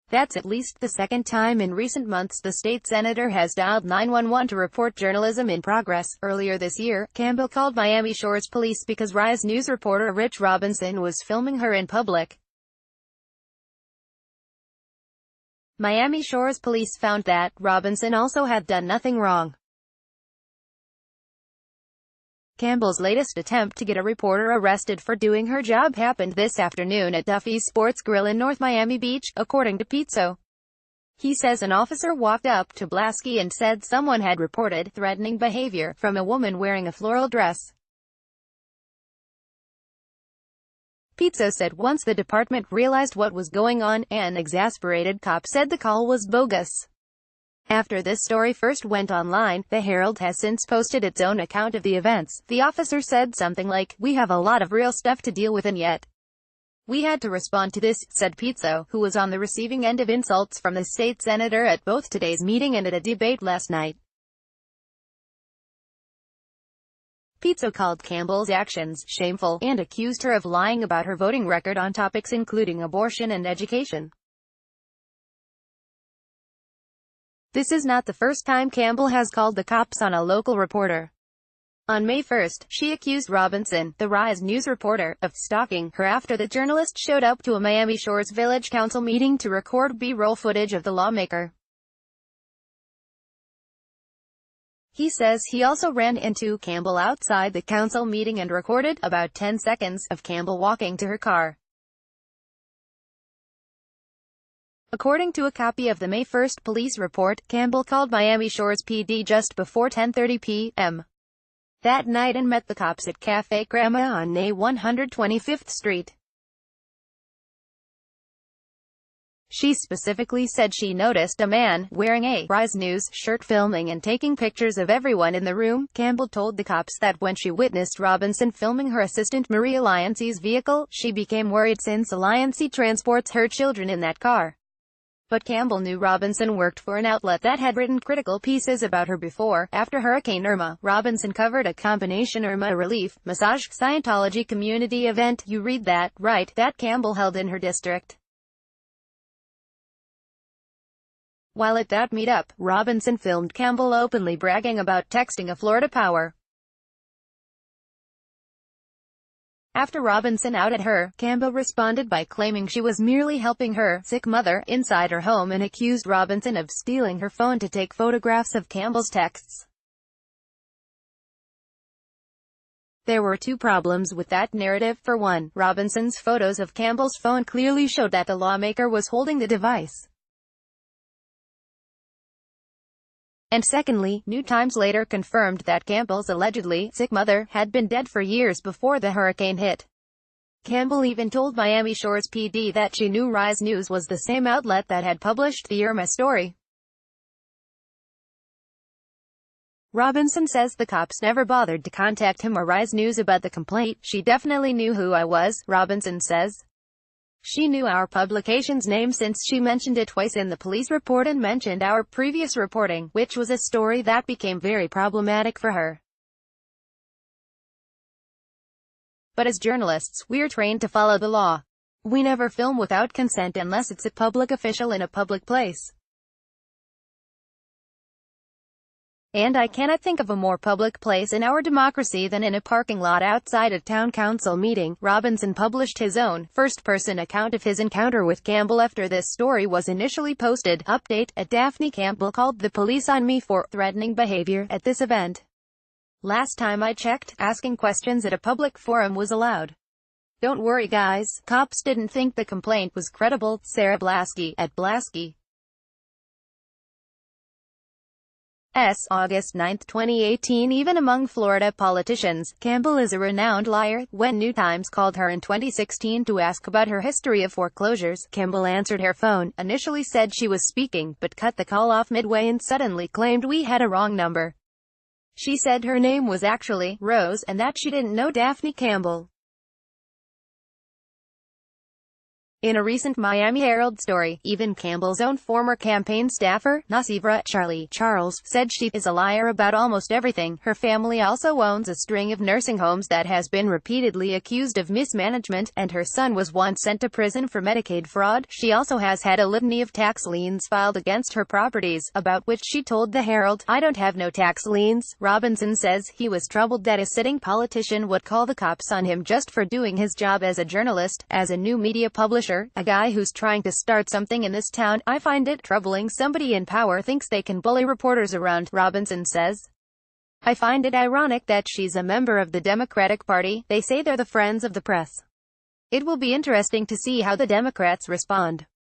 That's at least the second time in recent months the state senator has dialed 911 to report journalism in progress. Earlier this year, Campbell called Miami Shores police because Rise News reporter Rich Robinson was filming her in public. Miami Shores police found that Robinson also had done nothing wrong. Campbell's latest attempt to get a reporter arrested for doing her job happened this afternoon at Duffy's Sports Grill in North Miami Beach, according to Pizzo. He says an officer walked up to Blasky and said someone had reported threatening behavior from a woman wearing a floral dress. Pizzo said once the department realized what was going on, an exasperated cop said the call was bogus. After this story first went online, the Herald has since posted its own account of the events. The officer said something like, "We have a lot of real stuff to deal with and yet we had to respond to this," said Pizzo, who was on the receiving end of insults from the state senator at both today's meeting and at a debate last night. Pizzo called Campbell's actions shameful and accused her of lying about her voting record on topics including abortion and education. This is not the first time Campbell has called the cops on a local reporter. On May 1, she accused Robinson, the Rise News reporter, of stalking her after the journalist showed up to a Miami Shores Village Council meeting to record B-roll footage of the lawmaker. He says he also ran into Campbell outside the council meeting and recorded about 10 seconds of Campbell walking to her car. According to a copy of the May 1 police report, Campbell called Miami Shores PD just before 10:30 p.m. that night and met the cops at Café Grandma on A 125th Street. She specifically said she noticed a man wearing a Rise News shirt filming and taking pictures of everyone in the room. Campbell told the cops that when she witnessed Robinson filming her assistant Marie Alliance's vehicle, she became worried since Alliance transports her children in that car. But Campbell knew Robinson worked for an outlet that had written critical pieces about her before. After Hurricane Irma, Robinson covered a combination Irma relief, massage, Scientology community event. You read that, right, that Campbell held in her district. While at that meetup, Robinson filmed Campbell openly bragging about texting a Florida power. After Robinson outed her, Campbell responded by claiming she was merely helping her sick mother inside her home and accused Robinson of stealing her phone to take photographs of Campbell's texts. There were two problems with that narrative. For one, Robinson's photos of Campbell's phone clearly showed that the lawmaker was holding the device. And secondly, New Times later confirmed that Campbell's allegedly sick mother had been dead for years before the hurricane hit. Campbell even told Miami Shores PD that she knew Rise News was the same outlet that had published the Irma story. Robinson says the cops never bothered to contact him or Rise News about the complaint. "She definitely knew who I was," Robinson says. "She knew our publication's name since she mentioned it twice in the police report and mentioned our previous reporting, which was a story that became very problematic for her. But as journalists, we're trained to follow the law. We never film without consent unless it's a public official in a public place. And I cannot think of a more public place in our democracy than in a parking lot outside a town council meeting." Robinson published his own first-person account of his encounter with Campbell after this story was initially posted. Update: Daphne Campbell called the police on me for threatening behavior at this event. Last time I checked, asking questions at a public forum was allowed. Don't worry guys, cops didn't think the complaint was credible. Sarah Blasky, at Blasky. August 9, 2018. Even among Florida politicians, Campbell is a renowned liar. When New Times called her in 2016 to ask about her history of foreclosures, Campbell answered her phone, initially said she was speaking, but cut the call off midway and suddenly claimed we had a wrong number. She said her name was actually Rose, and that she didn't know Daphne Campbell. In a recent Miami Herald story, even Campbell's own former campaign staffer, Nasivra Charles, said she is a liar about almost everything. Her family also owns a string of nursing homes that has been repeatedly accused of mismanagement, and her son was once sent to prison for Medicaid fraud. She also has had a litany of tax liens filed against her properties, about which she told the Herald, "I don't have no tax liens." Robinson says he was troubled that a sitting politician would call the cops on him just for doing his job as a journalist. As a new media publisher, a guy who's trying to start something in this town, I find it troubling somebody in power thinks they can bully reporters around, Robinson says. I find it ironic that she's a member of the Democratic Party. They say they're the friends of the press. It will be interesting to see how the Democrats respond.